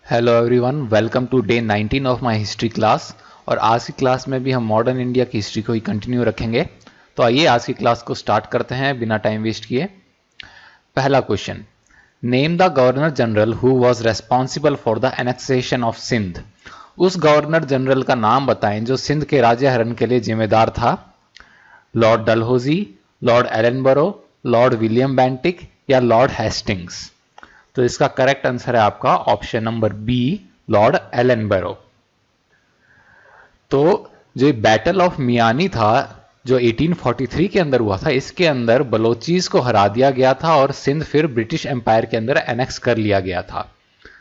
Hello everyone, welcome to day 19 of my history class. और आज की क्लास में भी हम मॉडर्न इंडिया की हिस्ट्री को ही कंटिन्यू रखेंगे। तो आइए आज की क्लास को स्टार्ट करते हैं बिना टाइम वेस्ट किए। पहला question, name the governor general who was responsible for the annexation of Sindh. उस गवर्नर जनरल का नाम बताएं जो सिंध के राज्यहरण के लिए जिम्मेदार था। Lord Dalhousie, Lord Ellenborough, Lord William Bentinck या लॉर्ड हेस्टिंग्स। तो इसका करेक्ट आंसर है आपका option number B, Lord Ellenborough. तो जो बैटल ऑफ मियानी था जो 1843 के अंदर हुआ था, इसके अंदर बलोचीज को हरा दिया गया था और सिंध फिर ब्रिटिश एम्पायर के अंदर एनेक्स कर लिया गया था।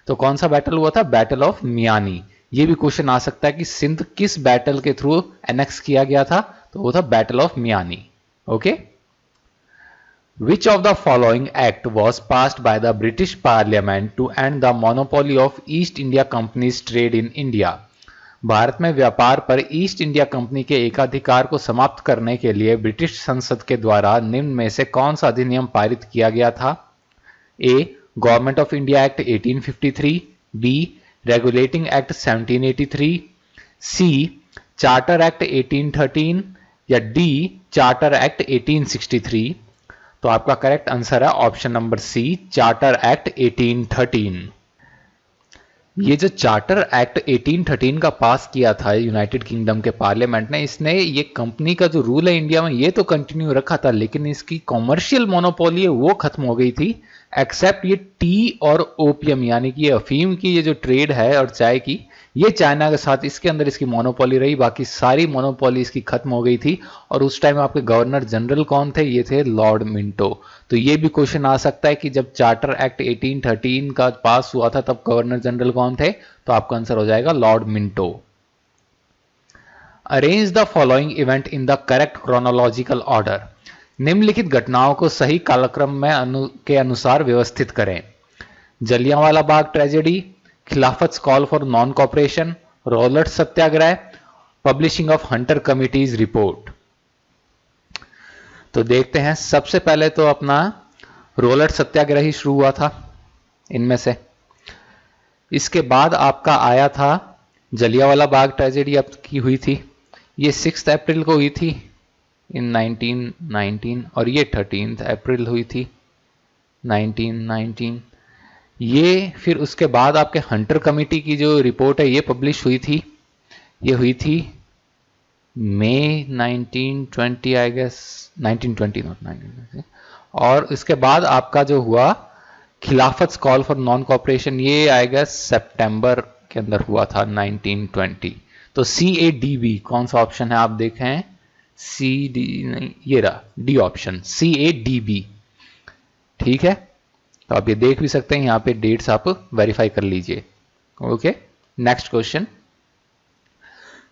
तो कौन सा बैटल हुआ था? Battle of Miani. ये भी क्वेश्चन आ सकता है कि सिंध किस बैटल के थ्रू एनेक्स किया गया था, तो वो था battle of Miani. Okay. Which of the following act was passed by the British Parliament to end the monopoly of East India Company's trade in India? Bharat में व्यापार पर ईस्ट इंडिया कंपनी के एकाधिकार को समाप्त करने के लिए ब्रिटिश संसद के द्वारा निम्न में से कौन सा अधिनियम पारित किया गया था? A. Government of India act 1853, B. Regulating act 1783, C. Charter act 1813 या डी. Charter act 1863। तो आपका करेक्ट आंसर है option number C, charter act 1813। ये जो चार्टर एक्ट 1813 का पास किया था यूनाइटेड किंगडम के पार्लियामेंट ने, इसने ये कंपनी का जो रूल है इंडिया में ये तो कंटिन्यू रखा था, लेकिन इसकी कॉमर्शियल मोनोपोली है वो खत्म हो गई थी। एक्सेप्ट ये टी और ओपियम यानी कि ये अफीम की ये जो ट्रेड है और चाय की, ये चाइना के साथ इसके अंदर इसकी मोनोपोली रही, बाकी सारी मोनोपोली इसकी खत्म हो गई थी। और उस टाइम आपके गवर्नर जनरल कौन थे? ये थे लॉर्ड मिंटो। तो ये भी क्वेश्चन आ सकता है कि जब चार्टर एक्ट 1813 का पास हुआ था तब गवर्नर जनरल कौन थे? तो आपका आंसर हो जाएगा Lord Minto. Arrange the following event in the correct chronological order. निम्नलिखित घटनाओं को सही कालक्रम में के अनुसार व्यवस्थित करें। जलियांवाला बाग ट्रेजेडी, खिलाफत call for non cooperation, Rowlatt Satyagraha, publishing of Hunter committees report. तो देखते हैं, सबसे पहले तो अपना रॉलेट सत्याग्रह ही शुरू हुआ था इनमें से। इसके बाद आपका आया था जलियांवाला बाग ट्रेजेडी आपकी हुई थी, ये 6 अप्रैल को हुई थी इन 1919 और ये 13 अप्रैल हुई थी 1919। ये फिर उसके बाद आपके हंटर कमेटी की जो रिपोर्ट है ये पब्लिश हुई थी, ये हुई थी मई 1920 आई गेस, 1920 नॉट 1920। और इसके बाद आपका जो हुआ खिलाफत कॉल फॉर नॉन कॉपरेशन, ये आई गेस सितंबर के अंदर हुआ था 1920। तो CADB कौन सा ऑप्शन है आप देखें? CD नहीं, ये रहा डी ऑप्शन, CADB। ठीक है, तो आप ये देख भी सकते हैं, यहां पे डेट्स आप वेरीफाई कर लीजिए। Okay, next question.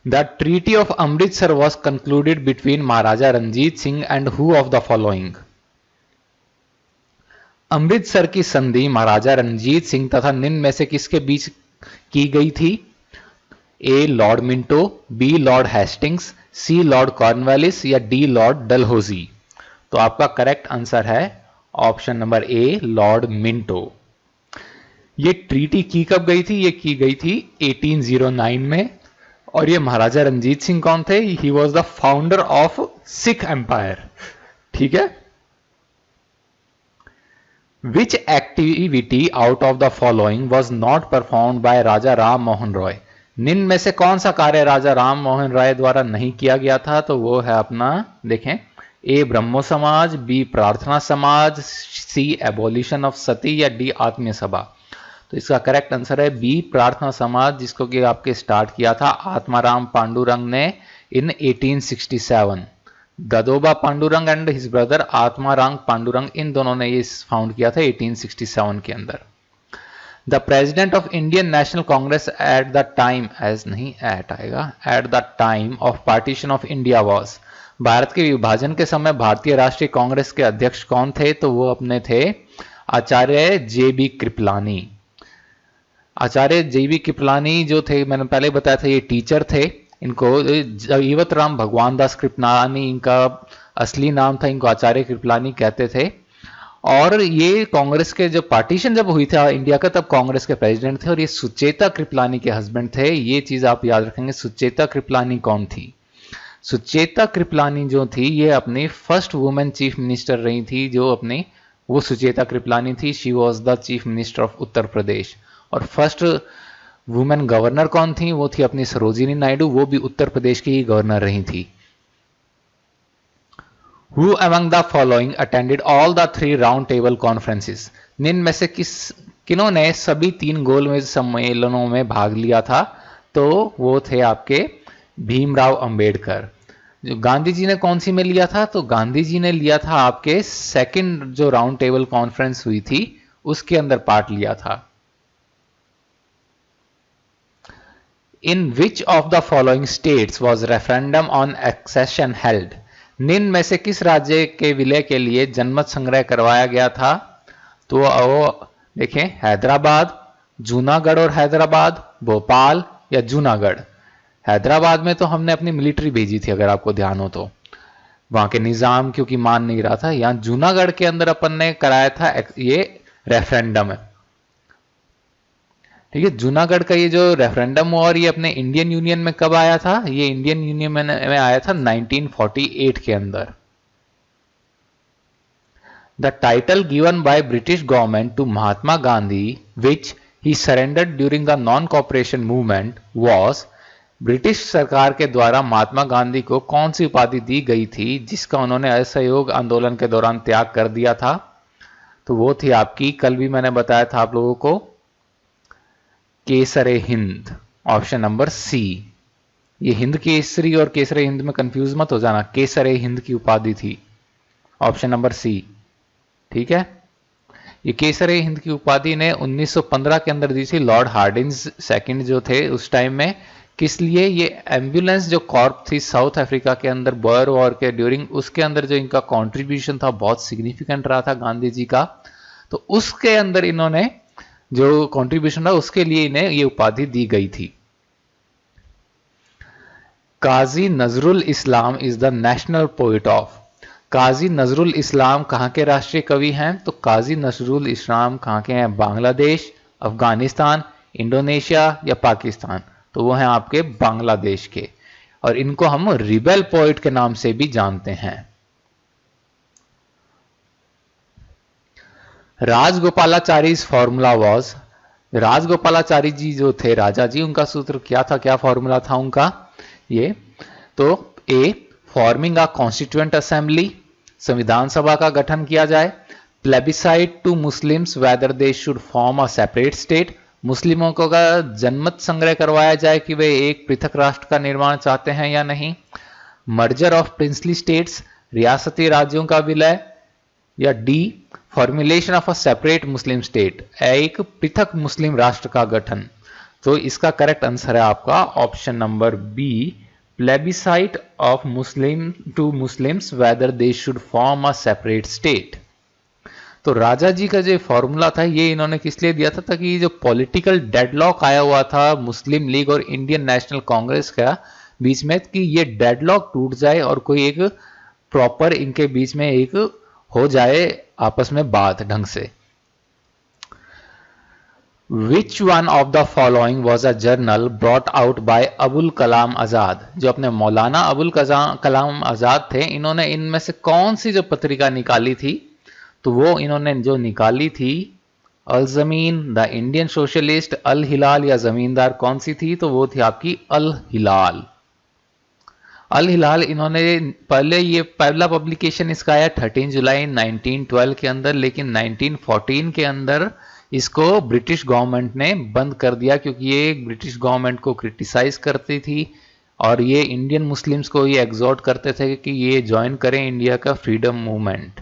The treaty of Amritsar was concluded between Maharaja Ranjit Singh and who of the following. Amritsar की संधि महाराजा रंजीत सिंह तथा निम्न में से किसके बीच की गई थी? A. Lord Minto, B. Lord Hastings, C. Lord Cornwallis या डी. Lord Dalhousie. तो आपका करेक्ट आंसर है option number A, lord Minto. ये ट्रीटी की कब गई थी? ये की गई थी 1809 में। और ये महाराजा रंजीत सिंह कौन थे? He was the founder of Sikh empire. ठीक है। Which activity out of the following was not performed by Raja Ram Mohan Roy. निम्न में से कौन सा कार्य राजा राम मोहन राय द्वारा नहीं किया गया था? तो वो है अपना, देखें, ए. ब्रह्मो समाज, बी. प्रार्थना समाज, सी. एबोलिशन ऑफ सती या डी. आत्मीय सभा। तो इसका करेक्ट आंसर है बी. प्रार्थना समाज, जिसको कि आपके स्टार्ट किया था आत्माराम पांडुरंग ने in 1867। Dadoba Pandurang and his brother Atmaram Pandurang, इन दोनों ने ये फाउंड किया था 1867 के अंदर। The president of Indian national congress at the time, as नहीं एट आएगा, at the time of partition of India was. Bharat के विभाजन के समय भारतीय राष्ट्रीय कांग्रेस के अध्यक्ष कौन थे? तो वो अपने थे आचार्य JB कृपलानी। आचार्य JB कृपलानी जो थे, मैंने पहले बताया था, ये टीचर थे। इनको जीवत राम भगवान दास कृपलानी इनका असली नाम था, इनको आचार्य कृपलानी कहते थे। और ये कांग्रेस के जब पार्टीशन जब हुई था इंडिया का, तब कांग्रेस के प्रेसिडेंट थे और ये सुचेता कृपलानी के हस्बैंड थे। ये चीज आप याद रखेंगे। सुचेता कृपलानी कौन थी? सुचेता कृपलानी जो थी ये अपनी फर्स्ट वुमेन चीफ मिनिस्टर रही थी, जो अपनी वो सुचेता कृपलानी थी। She was the chief minister of Uttar Pradesh. और फर्स्ट वुमेन गवर्नर कौन थी? वो थी अपनी सरोजिनी नायडू, वो भी उत्तर प्रदेश की ही गवर्नर रही थी। Who among the following attended all the 3 round table conferences? निम्न में से किन्होंने सभी 3 गोलमेज सम्मेलनों में भाग लिया था? तो वो थे आपके भीमराव अंबेडकर। जो गांधी जी ने कौन सी में लिया था? तो गांधी जी ने लिया था आपके सेकंड जो राउंड टेबल कॉन्फ्रेंस हुई थी उसके अंदर पार्ट लिया था। In which of the following states was referendum on accession held? निम्न में से किस राज्य के विलय के लिए जनमत संग्रह करवाया गया था? तो वो देखें, हैदराबाद, जूनागढ़ और हैदराबाद, भोपाल या जूनागढ़। हैदराबाद में तो हमने अपनी मिलिट्री भेजी थी, अगर आपको ध्यान हो तो, वहां के निजाम क्योंकि मान नहीं रहा था। यहां जूनागढ़ के अंदर अपन ने कराया था ये रेफरेंडम है। ठीक है, जूनागढ़ का ये जो रेफरेंडम हुआ और ये अपने इंडियन यूनियन में कब आया था? ये इंडियन यूनियन में आया था 1948 के अंदर। The title given by British government to Mahatma Gandhi which he surrendered during the non cooperation movement was, British सरकार के द्वारा महात्मा गांधी को कौन सी उपाधि दी गई थी जिसका उन्होंने असहयोग आंदोलन के दौरान त्याग कर दिया था? तो वो थी आपकी, कल भी मैंने बताया था आप लोगों को, Kaiser-e Hind. Option number C. ये हिंद केसरी और केसरे हिंद में कंफ्यूज मत हो जाना, केसरे हिंद की उपाधि थी। Option number C. ठीक है, ये केसरे हिंद की उपाधि ने 1915 के अंदर दी थी लॉर्ड हार्डिंज सेकंड जो थे उस टाइम में। किस लिए? ये एम्बुलेंस जो कॉर्प थी साउथ अफ्रीका के अंदर बॉयर वॉर के ड्यूरिंग, उसके अंदर जो इनका कंट्रीब्यूशन था बहुत सिग्निफिकेंट रहा था गांधी जी का, तो उसके अंदर इन्होंने जो कंट्रीब्यूशन था उसके लिए इन्हें ये उपाधि दी गई थी। Kazi Nazrul Islam is the national poet of. Kazi Nazrul Islam कहां के राष्ट्रीय कवि हैं? तो काजी नजरुल इस्लाम कहां के हैं? बांग्लादेश, अफगानिस्तान, इंडोनेशिया या पाकिस्तान? तो वो हैं आपके बांग्लादेश के, और इनको हम रिबेल पोइट के नाम से भी जानते हैं। राजगोपालाचारीज फॉर्मूला वॉज, राजगोपालाचारी जी जो थे राजा जी, उनका सूत्र क्या था, क्या फॉर्मूला था उनका? ये तो A, forming a constituent assembly, संविधान सभा का गठन किया जाए। Plebiscite to Muslims whether they should form a separate state, मुस्लिमों को का जनमत संग्रह करवाया जाए कि वे एक पृथक राष्ट्र का निर्माण चाहते हैं या नहीं। मर्जर ऑफ प्रिंसली स्टेट्स, रियासती राज्यों का विलय। या D, formulation of a separate Muslim state, एक पृथक मुस्लिम राष्ट्र का गठन। तो इसका करेक्ट आंसर है आपका option number B, plebiscite of Muslim to Muslims whether they should form a separate state. तो राजा जी का जो फॉर्मूला था ये इन्होंने किस लिए दिया था? ताकि ये जो पॉलिटिकल डेडलॉक आया हुआ था मुस्लिम लीग और इंडियन नेशनल कांग्रेस का बीच में, कि ये डेडलॉक टूट जाए और कोई एक प्रॉपर इनके बीच में एक हो जाए आपस में बात ढंग से। Which one of the following was a journal brought out by Abul Kalam Azad? जो अपने मौलाना अबुल कलाम आजाद थे, इन्होंने इनमें से कौन सी जो पत्रिका निकाली थी? तो वो इन्होंने जो निकाली थी अल जमीन, द इंडियन सोशलिस्ट, अल हिलाल या जमींदार, कौन सी थी? तो वो थी आपकी अल हिलाल। अल हिलाल इन्होंने पहले, ये पहला पब्लिकेशन इसका आया 13 जुलाई 1912 के अंदर, लेकिन 1914 के अंदर इसको ब्रिटिश गवर्नमेंट ने बंद कर दिया क्योंकि ये ब्रिटिश गवर्नमेंट को क्रिटिसाइज करती थी और ये इंडियन मुस्लिम्स को ये एग्जॉर्ट करते थे कि ये ज्वाइन करें इंडिया का freedom movement.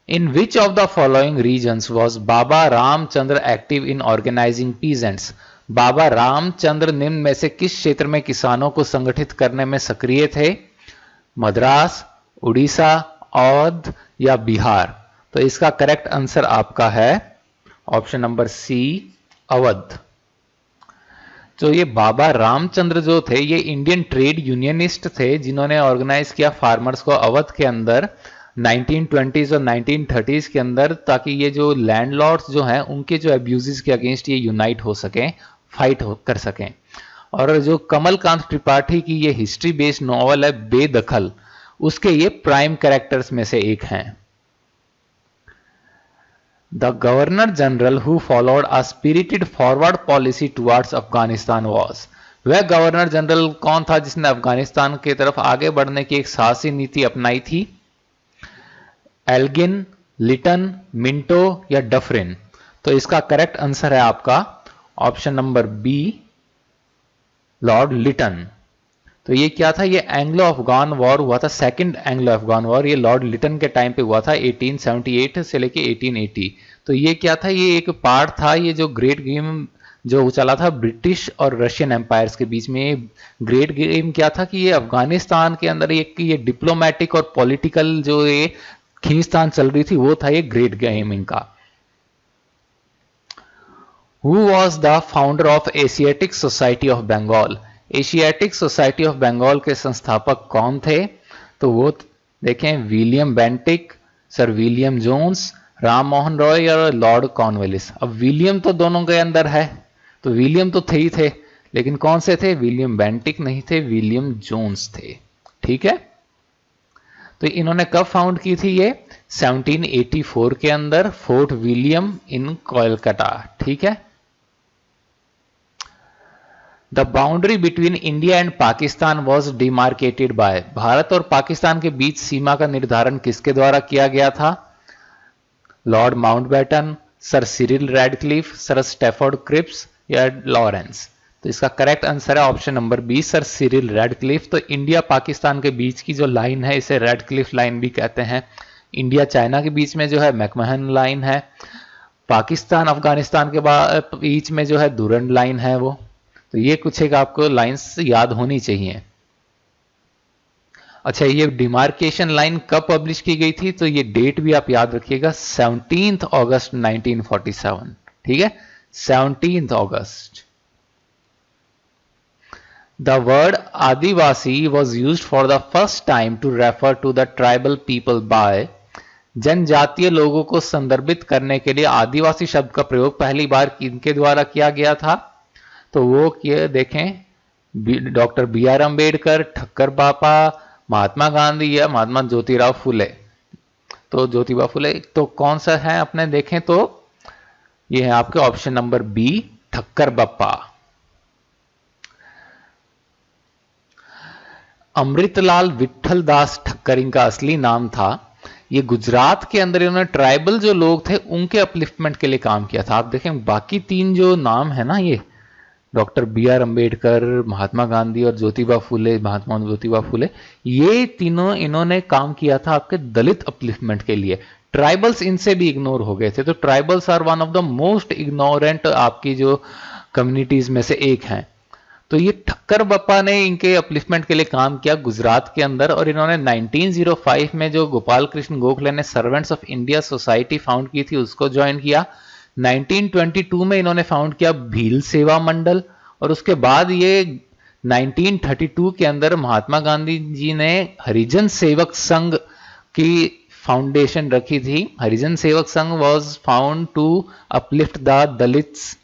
In which of the following regions was Baba Ramchandra active in organizing peasants? Baba Ramchandra निम्न में से किस क्षेत्र में किसानों को संगठित करने में सक्रिय थे? मद्रास, उड़ीसा, अवध या बिहार? तो इसका करेक्ट आंसर आपका है ऑप्शन नंबर सी, अवध। तो ये बाबा रामचंद्र जो थे ये इंडियन ट्रेड यूनियनिस्ट थे जिन्होंने ऑर्गेनाइज किया फार्मर्स को अवध के अंदर 1920s और 1930s के अंदर, ताकि ये जो लैंडलॉर्ड्स जो हैं उनके जो अब्यूजेस के अगेंस्ट ये यूनाइट हो सकें, फाइट कर सकें। और जो कमलकांत त्रिपाठी की ये हिस्ट्री बेस्ड नॉवल है बेदखल, उसके ये प्राइम कैरेक्टर्स में से एक हैं। The governor general who followed a spirited forward policy towards Afghanistan was, वह गवर्नर जनरल कौन था जिसने अफगानिस्तान की तरफ आगे बढ़ने की एक साहसी नीति अपनाई थी? एल्गिन, लिटन, मिंटो या डफरिन? तो इसका करेक्ट आंसर है आपका option number B, Lord Lytton. तो ये क्या था? ये एंग्लो अफगान वॉर हुआ था, सेकंड एंग्लो अफगान वॉर, ये लॉर्ड लिटन के टाइम पे हुआ था 1878 से लेके 1880। तो ये क्या था? ये एक पार्ट था, ये जो ग्रेट गेम जो चला था ब्रिटिश और रशियन एम्पायर्स के बीच में। ग्रेट गेम क्या था कि ये अफगानिस्तान के अंदर ये डिप्लोमेटिक और पॉलिटिकल जो ये खींचतान चल रही थी, वो था ये ग्रेट गेम इनका। Who was the founder of Asiatic Society of Bengal? Asiatic Society of Bengal के संस्थापक कौन थे? तो वो देखें, William Bentinck, Sir William Jones, Ram Mohan Roy और लॉर्ड कॉर्नवालिस। अब विलियम तो दोनों के अंदर है, तो विलियम तो थे ही थे, लेकिन कौन से थे? विलियम बेंटिक नहीं थे, विलियम जोन्स थे। ठीक है, तो इन्होंने कब फाउंड की थी? ये 1784 के अंदर, फोर्ट विलियम इन कोलकाता। ठीक है। The boundary between India and Pakistan was demarcated by, Bharat और पाकिस्तान के बीच सीमा का निर्धारण किसके द्वारा किया गया था? Lord Mountbatten, Sir Cyril Radcliffe, Sir Stafford Cripps या लॉरेंस? तो इसका करेक्ट आंसर है option number B, Sir Cyril Radcliffe. तो इंडिया पाकिस्तान के बीच की जो लाइन है इसे रैडक्लिफ लाइन भी कहते हैं। इंडिया चाइना के बीच में जो है मैकमहन लाइन है, पाकिस्तान अफगानिस्तान के बीच में जो है दुरंड लाइन है वो। तो ये कुछ एक आपको लाइंस याद होनी चाहिए। अच्छा, ये डिमार्केशन लाइन कब पब्लिश की गई थी? तो ये डेट भी आप याद रखिएगा, 17 अगस्त 1947। ठीक है, 17 अगस्त। The word adivasi was used for the first time to refer to the tribal people by, जनजातीय लोगों को संदर्भित करने के लिए आदिवासी शब्द का प्रयोग पहली बार किनके द्वारा किया गया था? तो वो क्या देखें, doctor B R Ambedkar, Thakkar Bapa, Mahatma Gandhi या महात्मा ज्योतिराव फुले? तो ज्योतिबा फुले। तो कौन सा है अपने देखें तो ये है आपके option number B, Thakkar Bappa. Amritlal Vithal Das Thakkar इनका असली नाम था। ये गुजरात के अंदर इन्होंने ट्राइबल जो लोग थे उनके अपलिफ्टमेंट के लिए काम किया था। आप देखें बाकी तीन जो नाम है ना, ये doctor B R Ambedkar, Mahatma Gandhi और ज्योतिबा फुले, महात्मा ज्योतिबा फुले, ये तीनों इन्होंने काम किया था आपके दलित अपलिफ्टमेंट के लिए। ट्राइबल्स इनसे भी इग्नोर हो गए थे। तो tribals are one of the most ignorant आपकी जो कम्युनिटीज में से एक हैं। तो ये ठक्कर बप्पा ने इनके अपलिफ्टमेंट के लिए काम किया गुजरात के अंदर, और इन्होंने 1905 में जो गोपाल कृष्ण गोखले ने servants of India society found की थी उसको ज्वाइन किया। 1922 में इन्होंने फाउंड किया भील सेवा मंडल, और उसके बाद ये 1932 के अंदर महात्मा गांधी जी ने हरिजन सेवक संघ की फाउंडेशन रखी थी। Harijan Sevak Sangh was found to uplift the Dalits.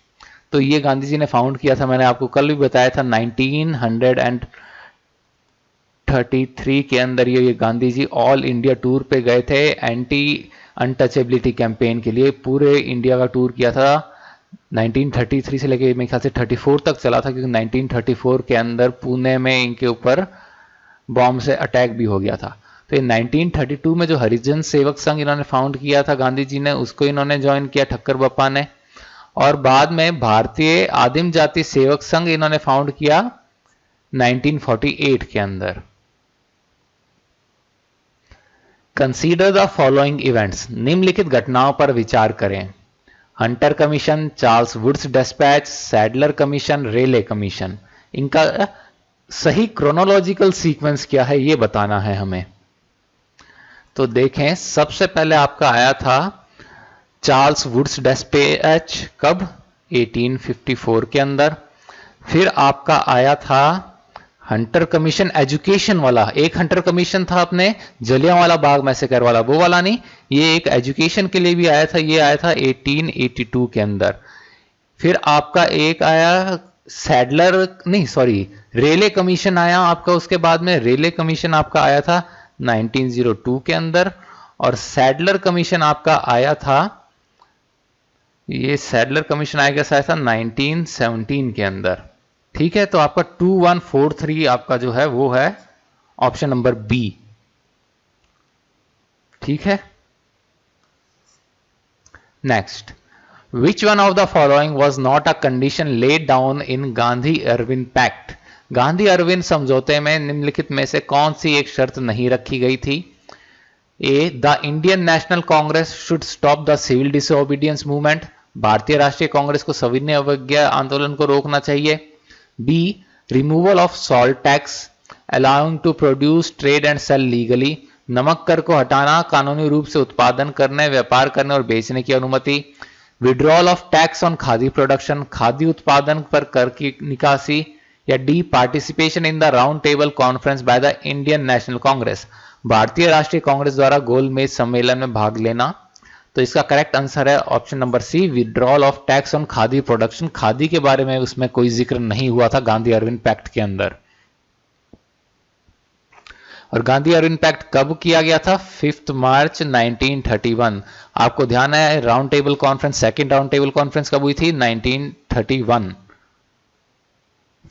तो ये गांधी जी ने फाउंड किया था, मैंने आपको कल भी बताया था 1933 के अंदर ये Gandhi ji all India tour पे गए थे एंटी अनटचेबिलिटी कैंपेन के लिए। पूरे इंडिया का टूर किया था 1933 से लेके मेरे ख्याल से 34 तक चला था, क्योंकि 1934 के अंदर पुणे में इनके ऊपर बॉम्ब से अटैक भी हो गया था। तो ये 1932 में जो हरिजन सेवक संघ इन्होंने फाउंड किया था गांधी जी ने, उसको इन्होंने ज्वाइन किया ठक्कर बप्पा ने। और बाद में भारतीय आदिम जाति सेवक संघ इन्होंने फाउंड किया 1948 के अंदर। कंसीडर द फॉलोइंग इवेंट्स, निम्नलिखित घटनाओं पर विचार करें। Hunter commission, Charles Woods dispatch, Sadler commission, Raleigh commission. इनका सही क्रोनोलॉजिकल सीक्वेंस क्या है ये बताना है हमें। तो देखें, सबसे पहले आपका आया था चार्ल्स वुड्स डिस्पैच, कब? 1854 के अंदर। फिर आपका आया था हंटर कमीशन एजुकेशन वाला, एक हंटर कमीशन था अपने जलियांवाला बाग मैसेकर वाला, वो वाला नहीं, ये एक एजुकेशन के लिए भी आया था, ये आया था 1882 के अंदर। फिर आपका एक आया सैडलर, नहीं सॉरी, रेले कमीशन आया आपका, उसके बाद में रेले कमीशन आपका आया था 1902 के अंदर, और सैडलर कमीशन आपका आया था, ये सैडलर कमीशन आया कैसा था 1917 के अंदर। ठीक है, तो आपका 2143 आपका जो है वो है ऑप्शन नंबर बी। ठीक है, next, which one of the following was not a condition laid down in Gandhi Irwin pact. Gandhi Irwin समझौते में निम्नलिखित में से कौन सी एक शर्त नहीं रखी गई थी? A, the Indian national congress should stop the civil disobedience movement, भारतीय राष्ट्रीय कांग्रेस को सविनय अवज्ञा आंदोलन को रोकना चाहिए। B, removal of salt tax allowing to produce trade and sale legally, नमक कर को हटाना, कानूनी रूप से उत्पादन करने, व्यापार करने और बेचने की अनुमति। Withdrawal of tax on khadi production, khadi उत्पादन पर कर की निकासी। या D, participation in the round table conference by the Indian national Congress, भारतीय राष्ट्रीय कांग्रेस द्वारा गोलमेज सम्मेलन में भाग लेना। तो इसका करेक्ट आंसर है option number C, withdrawal of tax on khadi production. Khadi के बारे में उसमें कोई जिक्र नहीं हुआ था गांधी अरविंद पैक्ट के अंदर। और गांधी अरविंद पैक्ट कब किया गया था? 5 मार्च 1931। आपको ध्यान है round table conference, second round table conference कब हुई थी? 1931।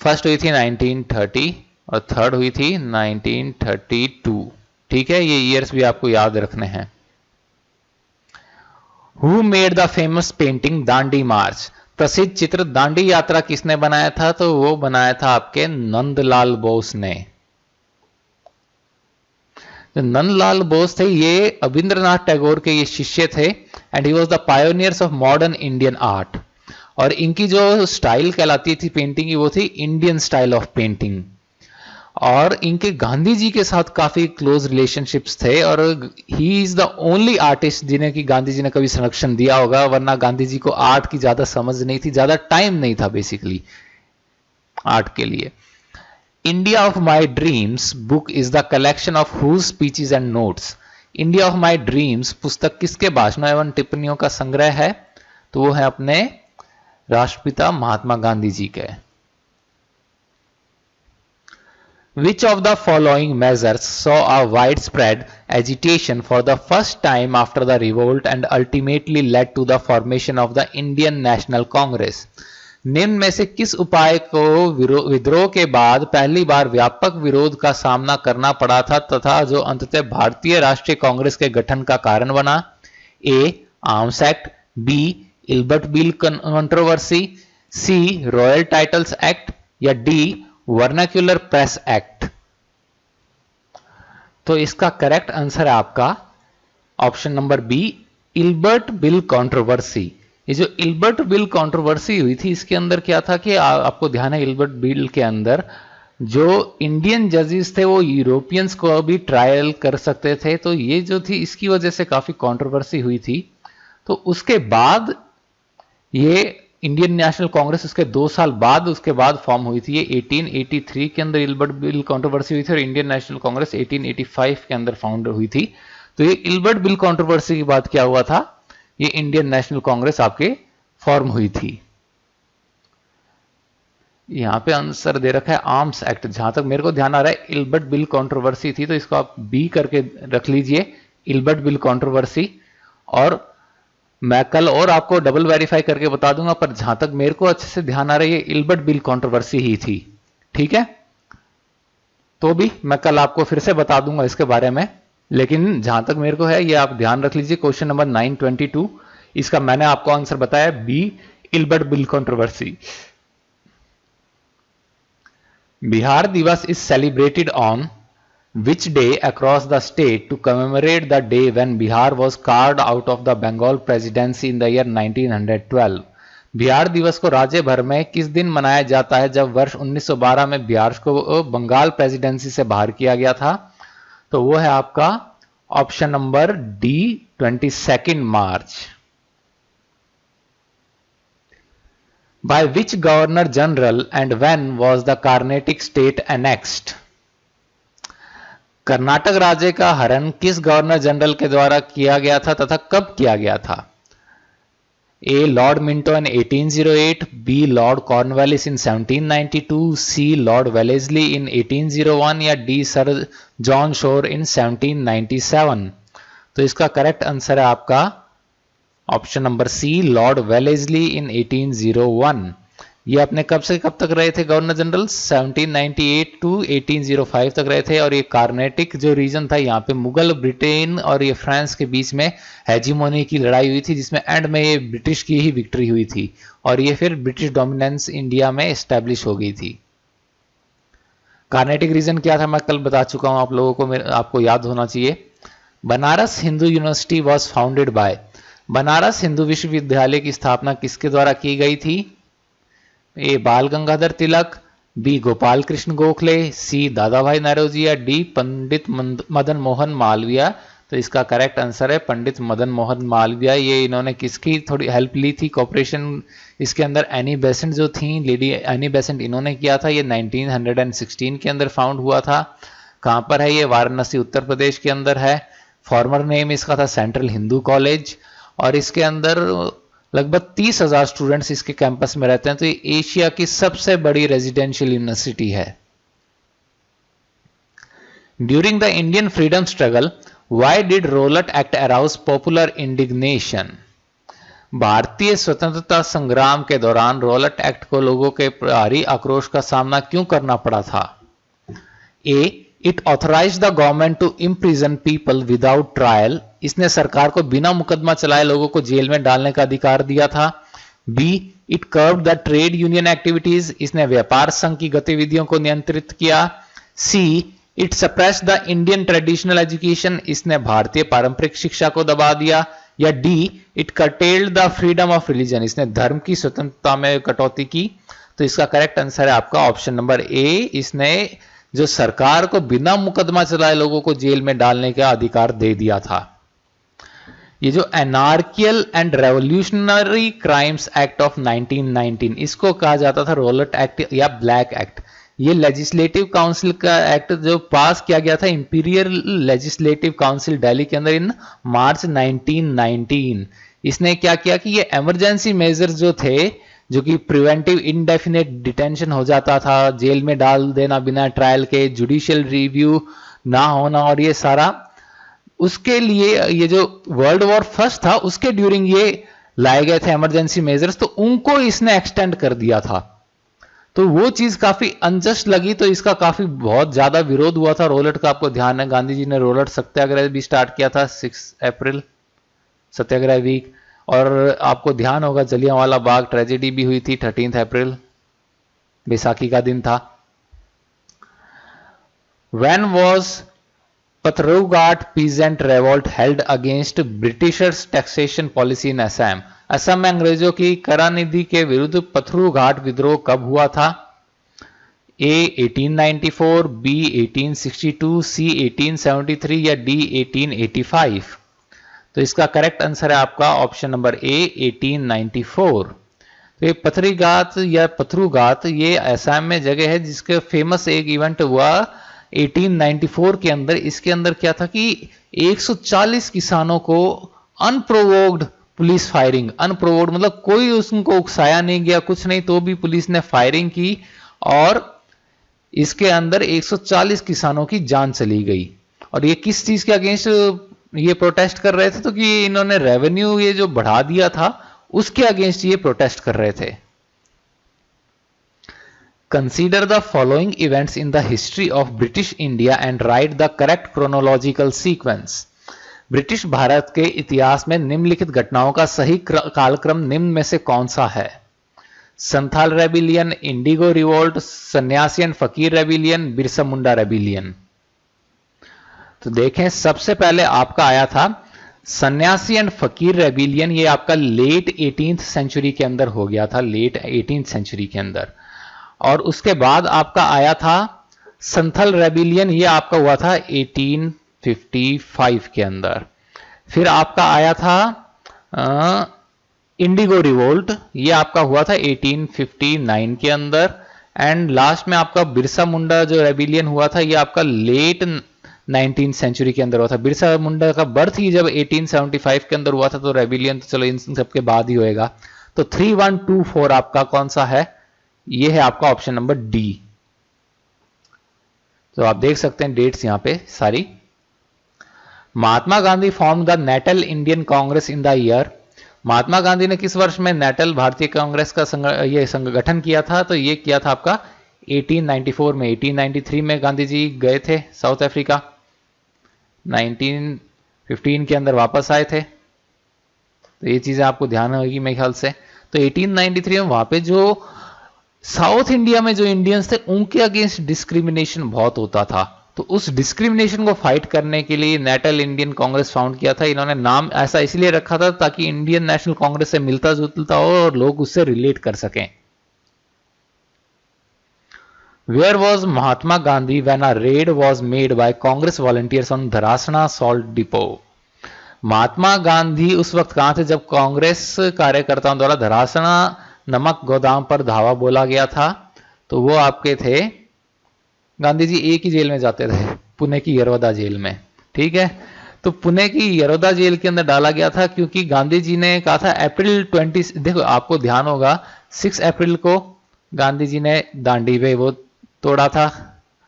फर्स्ट हुई थी 1930 और थर्ड हुई थी 1932। ठीक है, ये ईयर्स भी आपको याद रखने हैं। Who made the famous painting Dandi march, प्रसिद्ध चित्र दांडी यात्रा किसने बनाया था? तो वो बनाया था आपके नंदलाल बोस ने। नंदलाल बोस थे, ये रविंद्रनाथ टैगोर के ये शिष्य थे, and he was the pioneers of modern Indian art. और इनकी जो स्टाइल कहलाती थी पेंटिंग की, वो थी इंडियन स्टाइल ऑफ पेंटिंग। और इनके गांधी जी के साथ काफी क्लोज रिलेशनशिप्स थे, और he is the only artist जिन्हें कि गांधी जी ने कभी संरक्षण दिया होगा, वरना गांधी जी को आर्ट की ज्यादा समझ नहीं थी, ज्यादा टाइम नहीं था बेसिकली आर्ट के लिए। India of my dreams book is the collection of whose speeches and notes. India of my dreams पुस्तक किसके भाषणों एवं टिप्पणियों का संग्रह है? तो वो है अपने राष्ट्रपिता महात्मा गांधी जी के। Which of the following measures saw a widespread agitation for the first time after the revolt and ultimately led to the formation of the Indian National Congress? निम्न में से किस उपाय को विद्रोह के बाद पहली बार व्यापक विरोध का सामना करना पड़ा था तथा जो अंततः भारतीय राष्ट्रीय कांग्रेस के गठन का कारण बना? A, arms act, B, Ilbert bill controversy, C, royal titles act, या डी, वर्नाक्यूलर प्रेस एक्ट। तो इसका करेक्ट आंसर है आपका option number B, Ilbert bill controversy. ये जो इल्बर्ट बिल कंट्रोवर्सी हुई थी, इसके अंदर क्या था कि आपको ध्यान है इल्बर्ट बिल के अंदर जो इंडियन जजेस थे वो यूरोपियंस को भी ट्रायल कर सकते थे, तो ये जो थी इसकी वजह से काफी कंट्रोवर्सी हुई थी। तो उसके बाद ये इंडियन नेशनल कांग्रेस उसके 2 साल बाद उसके बाद फॉर्म हुई थी। ये 1883 के अंदर इल्बर्ट बिल कंट्रोवर्सी हुई थी और इंडियन नेशनल कांग्रेस 1885 के अंदर फाउंड हुई थी। तो ये इल्बर्ट बिल कंट्रोवर्सी के बाद क्या हुआ था, ये इंडियन नेशनल कांग्रेस आपके फॉर्म हुई थी। यहां पे आंसर दे रखा है आर्म्स एक्ट, जहां तक मेरे को ध्यान आ रहा है इल्बर्ट बिल कंट्रोवर्सी थी, तो इसको आप बी करके रख लीजिए, इल्बर्ट बिल कंट्रोवर्सी। और मैं कल और आपको डबल वेरीफाई करके बता दूंगा, पर जहां तक मेरे को अच्छे से ध्यान आ रहा है ये इल्बर्ट बिल कंट्रोवर्सी ही थी। ठीक है, तो भी मैं कल आपको फिर से बता दूंगा इसके बारे में, लेकिन जहां तक मेरे को है ये आप ध्यान रख लीजिए। क्वेश्चन नंबर 922, इसका मैंने आपको आंसर बताया B, Ilbert bill controversy. Bihar Diwas is celebrated on which day across the state to commemorate the day when Bihar was carved out of the Bengal presidency in the year 1912? Bihar दिवस को राज्य भर में किस दिन मनाया जाता है जब वर्ष 1912 में बिहार को बंगाल प्रेसिडेंसी से बाहर किया गया था? तो वो है आपका option number D, 22 March. By which governor general and when was the Carnatic state annexed? Karnataka राज्य का हरण किस गवर्नर जनरल के द्वारा किया गया था तथा कब किया गया था? ए lord Minto in 1808, B Lord Cornwallis in 1792, C lord Wellesley in 1801 या डी सर जॉन शोर इन 1797? तो इसका करेक्ट आंसर है आपका option number C, lord Wellesley in 1801। ये अपने कब से कब तक रहे थे गवर्नर जनरल? 1798 टू 1805 तक रहे थे। और ये कार्नेटिक जो रीजन था, यहाँ पे मुगल, ब्रिटेन और ये फ्रांस के बीच में हेजीमोनी की लड़ाई हुई थी, जिसमें एंड में ये ब्रिटिश की ही विक्ट्री हुई थी और ये फिर ब्रिटिश डोमिनेंस इंडिया में एस्टेब्लिश हो गई थी। कार्नेटिक रीजन क्या था मैं कल बता चुका हूं आप लोगों को, आपको याद होना चाहिए। Banaras Hindu university was founded by, Banaras Hindu विश्वविद्यालय की स्थापना किसके द्वारा की गई थी? ए बाल गंगाधर तिलक, बी गोपाल कृष्ण गोखले, सी दादा भाई नौरोजी या डी पंडित मदन मोहन मालवीय? तो इसका करेक्ट आंसर है पंडित मदन मोहन मालवीय। ये इन्होंने किसकी थोड़ी हेल्प ली थी, कॉपरेशन इसके अंदर? एनी बेसेंट जो थी, लेडी एनी बेसेंट, इन्होंने किया था। ये 1916 के अंदर फाउंड हुआ था। कहां पर है ये? वाराणसी उत्तर प्रदेश के अंदर है। फॉर्मर नेम इसका था सेंट्रल हिंदू कॉलेज और इसके अंदर लगभग 30,000 स्टूडेंट्स इसके कैंपस में रहते हैं। तो ये एशिया की सबसे बड़ी रेजिडेंशियल यूनिवर्सिटी है। During the Indian freedom struggle why did Rowlatt act arouse popular indignation? भारतीय स्वतंत्रता संग्राम के दौरान रोलट एक्ट को लोगों के भारी आक्रोश का सामना क्यों करना पड़ा था? A it authorize the government to imprison people without trial, इसने सरकार को बिना मुकदमा चलाए लोगों को जेल में डालने का अधिकार दिया था। B it curved the trade union activities, इसने व्यापार संघ की गतिविधियों को नियंत्रित किया। See it suppressed the Indian traditional education, इसने भारतीय पारंपरिक शिक्षा को दबा दिया। या D it curtailed the freedom of religion, इसने धर्म की स्वतंत्रता में कटौती की। तो इसका करेक्ट आंसर है आपका ऑप्शन नंबर ए, इसने जो सरकार को बिना मुकदमा चलाए लोगों को जेल में डालने का अधिकार दे दिया था। ये जो anarchical and revolutionary crimes act of 1919, इसको कहा जाता था रोलट एक्ट या ब्लैक एक्ट। ये लेजिस्लेटिव काउंसिल का एक्ट जो पास किया गया था इंपीरियल लेजिस्लेटिव काउंसिल दिल्ली के अंदर इन मार्च 1919। इसने क्या किया कि ये इमरजेंसी मेजर्स जो थे, जो कि प्रिवेंटिव इंडेफिनेट डिटेंशन हो जाता था, जेल में डाल देना बिना ट्रायल के, जुडिशियल रिव्यू ना होना और ये सारा, उसके लिए ये जो वर्ल्ड वॉर फर्स्ट था उसके ड्यूरिंग ये लाए गए थे इमरजेंसी मेजर्स, तो उनको इसने एक्सटेंड कर दिया था। तो वो चीज काफी अनजस्ट लगी, तो इसका काफी बहुत ज्यादा विरोध हुआ था रोलट का। आपको ध्यान है गांधी जी ने रोलट सत्याग्रह भी स्टार्ट किया था 6 अप्रैल सत्याग्रह वीक। और आपको ध्यान होगा जलियांवाला बाग ट्रेजेडी भी हुई थी 13 अप्रैल, बैसाखी का दिन था। When was Patharughat peasant revolt held against Britishers taxation policy in Assam? Assam में अंग्रेजों की करानिधि के विरुद्ध पथरुघाट विद्रोह कब हुआ था? ए 1894, बी 1862, सी 1873 या डी 1885? तो इसका करेक्ट आंसर है आपका ऑप्शन नंबर ए 1894। तो ये पथरीघाट या पथरुघाट ये असम में जगह है जिसके फेमस एक इवेंट हुआ 1894 के अंदर। इसके अंदर क्या था कि 140 किसानों को अनप्रोवोक्ड पुलिस फायरिंग, अनप्रोवोक्ड मतलब कोई उनको उकसाया नहीं गया, कुछ नहीं, तो भी पुलिस ने फायरिंग की और इसके अंदर 140 किसानों की जान चली गई। और ये किस चीज के अगेंस्ट ये प्रोटेस्ट कर रहे थे? तो कि इन्होंने रेवेन्यू ये जो बढ़ा दिया था उसके अगेंस्ट ये प्रोटेस्ट कर रहे थे। Consider the following events in the history of British India and right the correct chronological sequence. British Bharat के इतिहास में निम्नलिखित घटनाओं का सही कालक्रम निम्न में से कौन सा है? संथाल रेबिलियन, इंडिगो रिवोल्ट, सन्यासी एंड फकीर रेबिलियन, बिरसा मुंडा रेबिलियन? तो देखें सबसे पहले आपका आया था सन्यासी एंड फकीर रेबिलियन, ये आपका लेट 18th सेंचुरी के अंदर हो गया था, लेट 18th सेंचुरी के अंदर। और उसके बाद आपका आया था संथल रेबिलियन, ये आपका हुआ था 1855 के अंदर। फिर आपका आया था इंडिगो रिवोल्ट, ये आपका हुआ था 1859 के अंदर। एंड लास्ट में आपका बिरसा मुंडा जो रेबिलियन हुआ था, ये आपका लेट 19th सेंचुरी के अंदर हुआ था। बिरसा मुंडा का बर्थ ही जब 1875 के अंदर हुआ था, तो रेबिलियन तो चलो इन सबके बाद ही होएगा। तो 3124 आपका कौन सा है? ये है आपका ऑप्शन नंबर डी। तो आप देख सकते हैं डेट्स यहां पे सारी। Mahatma Gandhi form the Natal Indian congress in the year, Mahatma Gandhi ने किस वर्ष में नेटल भारतीय कांग्रेस का ये संगठन किया था? तो ये किया था आपका 1894 में। 1893 में गांधी जी गए थे साउथ अफ्रीका, 1915 के अंदर वापस आए थे। तो ये चीजें आपको ध्यान होगी मेरे ख्याल से। तो 1893 में वहां पे जो साउथ इंडिया में जो इंडियंस थे उनके अगेंस्ट डिस्क्रिमिनेशन बहुत होता था, तो उस डिस्क्रिमिनेशन को फाइट करने के लिए नेटल इंडियन कांग्रेस फाउंड किया था। इन्होंने नाम ऐसा इसलिए रखा था ताकि इंडियन नेशनल कांग्रेस से मिलता जुलता हो और लोग उससे रिलेट कर सकें। Where was Mahatma Gandhi when a raid was made by congress volunteers on Dharasana salt depot, Mahatma Gandhi उस वक्त कहां थे जब कांग्रेस कार्यकर्ताओं द्वारा धरासना नमक गोदाम पर धावा बोला गया था? तो वो आपके थे, गांधी जी एक ही जेल में जाते थे, पुणे की यरोदा जेल में। ठीक है, तो पुणे की यरोदा जेल के अंदर डाला गया था क्योंकि गांधी जी ने कहा था अप्रैल 20, देखो आपको ध्यान होगा 6 अप्रैल को गांधी जी ने दांडी पे वो तोड़ा था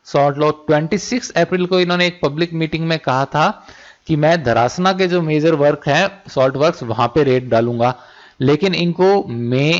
सॉल्ट लॉ। 26 अप्रैल को इन्होंने एक पब्लिक मीटिंग में कहा था कि मैं धरासना के जो मेजर वर्क है सॉल्ट वर्क्स वहां पे रेड डालूंगा, लेकिन इनको मई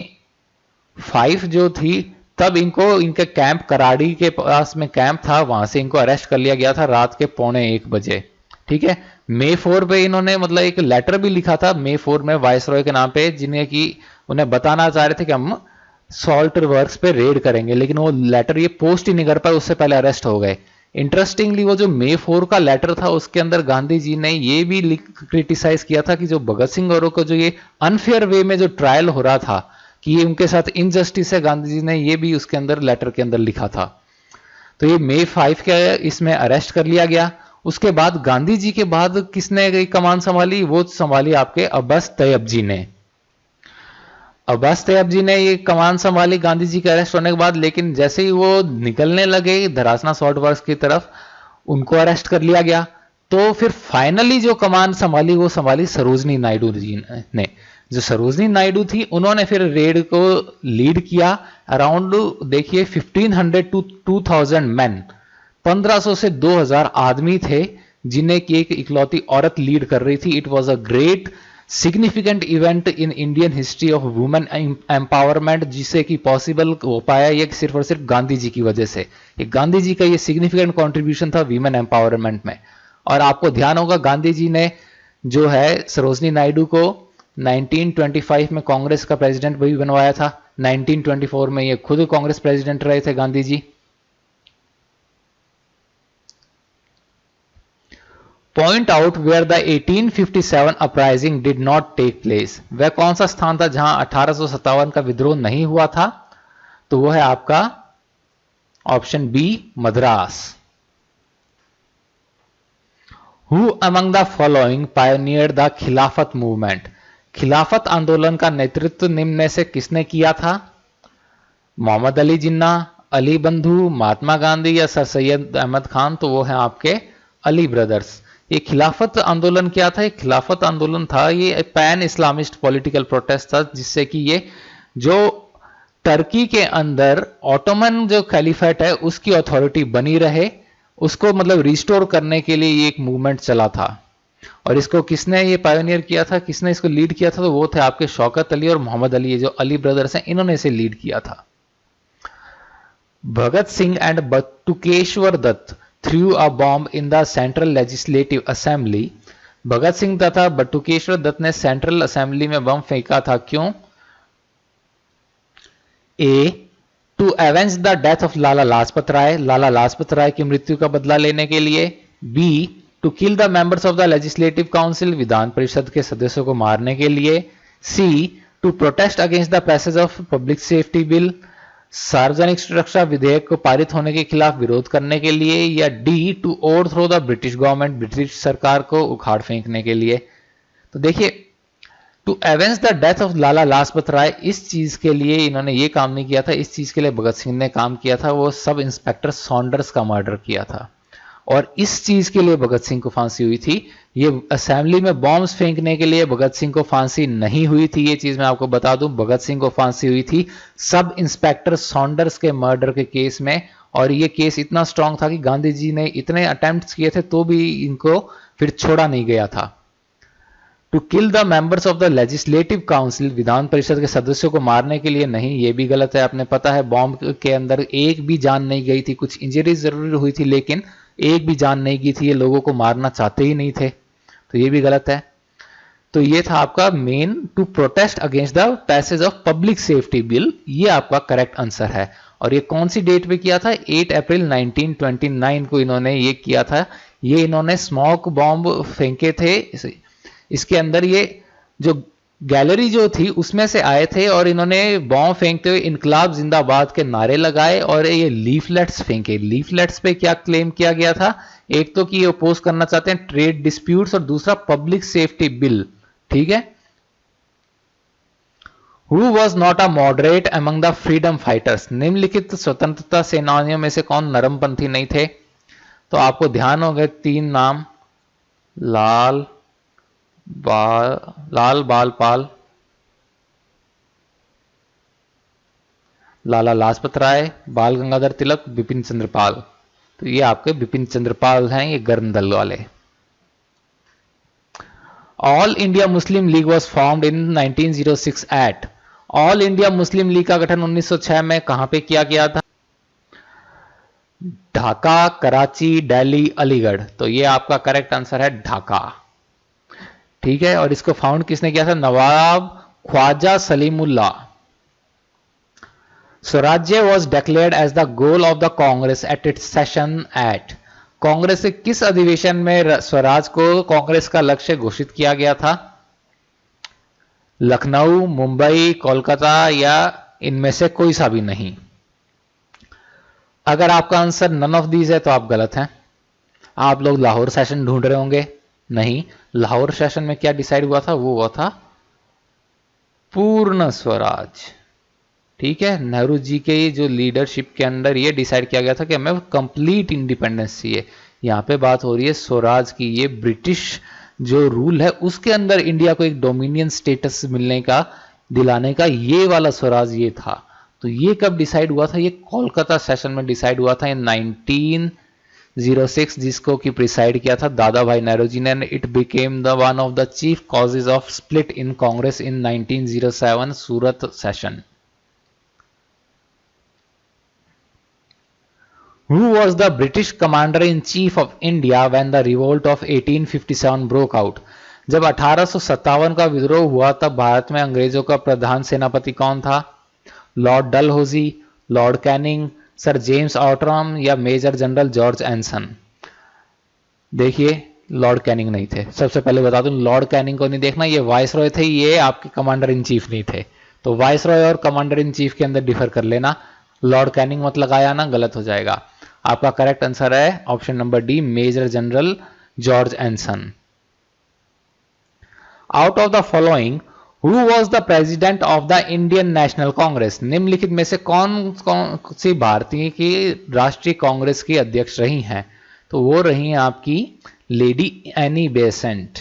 5 जो थी तब इनको इनके कैंप कराड़ी के पास में कैंप था, वहां से इनको अरेस्ट कर लिया गया था रात के 1:45 बजे। ठीक है, मई 4 पे इन्होंने मतलब एक लेटर भी लिखा था मई 4 में वायसरॉय के नाम पे, जिन्हें कि उन्हें बताना चाह रहे थे कि हम सॉल्ट वर्क्स पे रेड करेंगे, लेकिन वो लेटर ये पोस्ट ही नहीं कर पाए, उससे पहले अरेस्ट हो गए। इंटरेस्टिंगली वो जो मई 4 का लेटर था उसके अंदर गांधी जी ने ये भी क्रिटिसाइज किया था कि जो भगत सिंह और को जो ये अनफेयर वे में जो ट्रायल हो रहा था कि ये उनके साथ इनजस्टिस है, गांधी जी ने ये भी उसके अंदर लेटर के अंदर लिखा था। तो ये मई 5 के इसमें अरेस्ट कर लिया गया। उसके बाद गांधी जी के बाद किसने कमान संभाली? वो संभाली आपके अब्बास तैयब जी ने। अब्बास तैयब जी ने ये कमान संभाली गांधी जी के अरेस्ट होने के बाद, लेकिन जैसे ही वो निकलने लगे धरासना सॉल्ट वर्क्स की तरफ, उनको अरेस्ट कर लिया गया। तो फिर फाइनली जो कमान संभाली वो संभाली सरोजनी नायडू जी ने। जो सरोजनी नायडू थी उन्होंने फिर रेड को लीड किया। अराउंड देखिए 1500 टू 2000 मैन, 1500 से 2000 आदमी थे जिन्हें की एक इकलौती औरत लीड कर रही थी। It was a great significant event in Indian history of women empowerment, जिसे कि पॉसिबल हो पाया ये सिर्फ और सिर्फ गांधी जी की वजह से। ये गांधी जी का ये सिग्निफिकेंट कंट्रीब्यूशन था वीमेन एम्पावरमेंट में। और आपको ध्यान होगा गांधी जी ने जो है सरोजनी नायडू को 1925 में कांग्रेस का प्रेसिडेंट भी बनवाया था। 1924 में ये खुद कांग्रेस प्रेसिडेंट रहे थे Gandhi ji. Point out where the 1857 uprising did not take place, वह कौन सा स्थान था जहां 1857 का विद्रोह नहीं हुआ था? तो वो है आपका option B, Madras. Who among the following pioneer the Khilafat movement, Khilafat आंदोलन का नेतृत्व निम्न में से किसने किया था? मोहम्मद अली जिन्ना, अली बंधु, महात्मा गांधी या सर सैयद अहमद खान? तो वो है आपके अली ब्रदर्स। ये खिलाफत आंदोलन क्या था? ये खिलाफत आंदोलन था, ये पैन इस्लामिस्ट पॉलिटिकल प्रोटेस्ट था, जिससे कि ये जो टर्की के अंदर ऑटोमन जो खलीफेट है उसकी अथॉरिटी बनी रहे, उसको मतलब रिस्टोर करने के लिए ये एक मूवमेंट चला था। और इसको किसने ये पायोनियर किया था, किसने इसको लीड किया था? तो वो थे आपके शौकत अली और मोहम्मद अली, ये जो अली ब्रदर्स हैं इन्होंने इसे लीड किया था। Bhagat Singh and Batukeshwar Dutt threw a bomb in the central legislative assembly, Bhagat Singh तथा बटुकेश्वर दत्त ने सेंट्रल असेंबली में बम फेंका था, क्यों? A, to avenge the death of Lala Lajpat Rai, Lala Lajpat Rai की मृत्यु का बदला लेने के लिए। B, to kill the members of the legislative council, विधान परिषद के सदस्यों को मारने के लिए। C, to protest against the passage of public safety bill, सार्वजनिक सुरक्षा विधेयक को पारित होने के खिलाफ विरोध करने के लिए। या D, to overthrow the British government, British सरकार को उखाड़ फेंकने के लिए। तो देखिए to avenge the death of Lala Lajpat Rai, इस चीज के लिए इन्होंने ये काम नहीं किया था, इस चीज के लिए भगत सिंह ने काम किया था, वो सब इंस्पेक्टर सॉन्डर्स का मर्डर किया था और इस चीज के लिए भगत सिंह को फांसी हुई थी। ये असेंबली में बॉम्ब्स फेंकने के लिए भगत सिंह को फांसी नहीं हुई थी, ये चीज मैं आपको बता दूं। भगत सिंह को फांसी हुई थी सब इंस्पेक्टर सॉन्डर्स के मर्डर के केस में, और ये केस इतना स्ट्रांग था कि गांधी जी ने इतने अटेम्प्ट्स किए थे तो भी इनको फिर छोड़ा नहीं गया था। To kill the members of the legislative council, विधान परिषद के सदस्यों को मारने के लिए नहीं, ये भी गलत है। आपने पता है बॉम्ब के अंदर एक भी जान नहीं गई थी, कुछ इंजरीज जरूर हुई थी लेकिन एक भी जान नहीं गई थी, ये लोगों को मारना चाहते ही नहीं थे, तो ये भी गलत है। तो ये था आपका main, to protest against the passage of public safety bill, ये आपका करेक्ट आंसर है। और ये कौन सी डेट पे किया था? 8 अप्रैल 1929 को इन्होंने ये किया था। ये इन्होंने स्मोक बॉम्ब फेंके थे, इसके अंदर ये जो गैलरी जो थी उसमें से आए थे और इन्होंने बॉम्ब फेंकते हुए इनकलाब जिंदाबाद के नारे लगाए और ये लीफलेट्स फेंके। लीफलेट्स पे क्या क्लेम किया गया था? एक तो कि ये अपोज करना चाहते हैं ट्रेड डिस्प्यूट्स और दूसरा पब्लिक सेफ्टी बिल, ठीक है। Who was not a moderate among the freedom fighters? निम्नलिखित स्वतंत्रता सेनानियों में से कौन नरमपंथी नहीं थे? तो आपको ध्यान हो गए 3 नाम, लाल बाल पाल, लाला लाजपत राय, बाल गंगाधर तिलक, बिपिन चंद्र पाल। तो ये आपके बिपिन चंद्र पाल हैं, ये गर्म दल वाले। All India Muslim League was formed in 1906 at, All India Muslim League का गठन 1906 में कहां पे किया गया था? ढाका, कराची, दिल्ली, अलीगढ़। तो ये आपका करेक्ट आंसर है ढाका, ठीक है। और इसको फाउंड किसने किया था? नवाब Khwaja Salimullah. Swarajya was declared as the goal of the Congress at its session at, Congress के किस अधिवेशन में स्वराज को कांग्रेस का लक्ष्य घोषित किया गया था? लखनऊ, मुंबई, कोलकाता या इनमें से कोई सा भी नहीं। अगर आपका आंसर नन ऑफ दीज है तो आप गलत हैं। आप लोग लाहौर सेशन ढूंढ रहे होंगे, नहीं, लाहौर सेशन में क्या डिसाइड हुआ था? वो हुआ था पूर्ण स्वराज, ठीक है। नेहरू जी के जो लीडरशिप के अंदर ये डिसाइड किया गया था कि हमें कंप्लीट इंडिपेंडेंस चाहिए। यहां पे बात हो रही है स्वराज की, ये ब्रिटिश जो रूल है उसके अंदर इंडिया को एक डोमिनियन स्टेटस मिलने का, दिलाने का, ये वाला स्वराज ये था। तो ये कब डिसाइड हुआ था? ये कोलकाता सेशन में डिसाइड हुआ था इन 1906, जिसको कि प्रिसाइड किया था दादा भाई नेहरू जी ने। It became the one of the chief causes of split in Congress in 1907 Surat session. Who was the British commander in chief of India when the revolt of 1857 broke out? जब 1857 का विद्रोह हुआ तब भारत में अंग्रेजों का प्रधान सेनापति कौन था? Lord Dalhousie, lord Canning, sir James Outram या मेजर जनरल जॉर्ज एंसन? देखिए लॉर्ड कैनिंग नहीं थे। सबसे पहले बता दूं, लॉर्ड कैनिंग को नहीं देखना, ये वाइसरॉय थे, ये आपके कमांडर इन चीफ नहीं थे। तो वाइसरॉय और कमांडर इन चीफ के अंदर डिफर कर लेना, लॉर्ड कैनिंग मत लगाया ना, गलत हो जाएगा। आपका करेक्ट आंसर है option number D, Major General George Anson. Out of the following who was the president of the Indian national Congress? निम्नलिखित में से कौन सी भारतीय की राष्ट्रीय कांग्रेस की अध्यक्ष रही हैं? तो वो रही हैं आपकी लेडी एनी बेसेंट।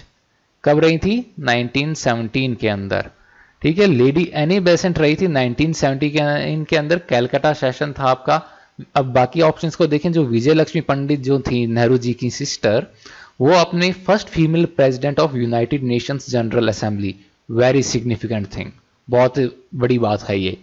कब रही थी? 1917 के अंदर, ठीक है। लेडी एनी बेसेंट रही थी 1970 के अंदर। कैलकाटा सेशन था आपका। अब बाकी ऑप्शंस को देखें, जो विजय लक्ष्मी पंडित जो थी नेहरू जी की सिस्टर, वो अपनी first female president of United Nations general assembly, very significant thing, बहुत बड़ी बात है ये।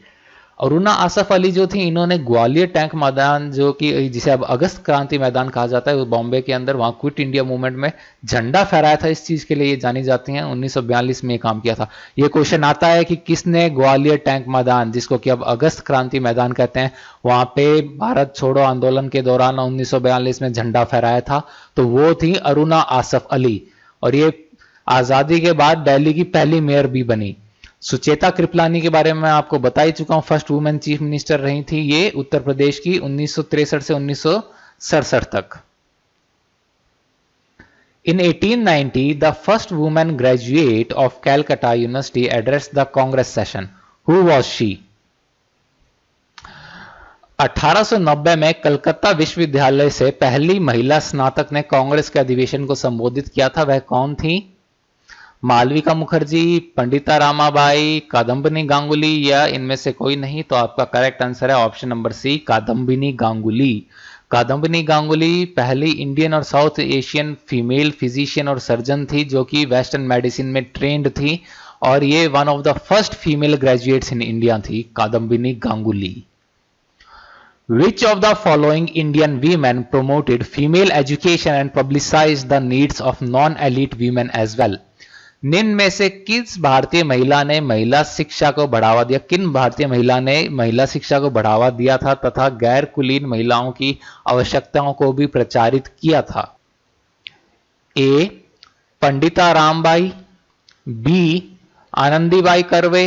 अरुणा आसफ अली जो थी, इन्होंने ग्वालियर टैंक मैदान, जो कि जिसे अब अगस्त क्रांति मैदान कहा जाता है, बॉम्बे के अंदर, वहां क्विट इंडिया मूवमेंट में झंडा फहराया था। इस चीज के लिए ये जानी जाती हैं। 1942 में काम किया था। ये क्वेश्चन आता है कि किसने ग्वालियर टैंक मैदान, जिसको कि अब अगस्त क्रांति मैदान कहते हैं, वहां पे भारत छोड़ो आंदोलन के दौरान 1942 में झंडा फहराया था? तो वो थी अरुणा आसफ अली, और ये आजादी के बाद दिल्ली की पहली मेयर भी बनी। सुचेता कृपलानी के बारे में मैं आपको बता ही चुका हूं, फर्स्ट वुमेन चीफ मिनिस्टर रही थी ये उत्तर प्रदेश की 1963 से 1967 तक। In 1890, the first woman graduate of Calcutta University addressed the Congress session. Who was she? 1890 में कलकत्ता विश्वविद्यालय से पहली महिला स्नातक ने कांग्रेस के अधिवेशन को संबोधित किया था। वह कौन थी? मालविका मुखर्जी, पंडिता रामाबाई, कादम्बिनी गांगुली या इनमें से कोई नहीं? तो आपका करेक्ट आंसर है option number C, Kadambini Ganguly. Kadambini Ganguly पहली इंडियन और साउथ एशियन फीमेल फिजिशियन और सर्जन थी जो कि वेस्टर्न मेडिसिन में ट्रेंड थी, और ये one of the first female graduates in India थी, Kadambini Ganguly. Which of the following Indian women promoted female education and publicized the needs of non-elite women as well? निम्न में से किस भारतीय महिला ने महिला शिक्षा को बढ़ावा दिया? किन भारतीय महिला ने महिला शिक्षा को बढ़ावा दिया था तथा गैर कुलीन महिलाओं की आवश्यकताओं को भी प्रचारित किया था? ए. पंडिता रामबाई, बी. आनंदीबाई कर्वे,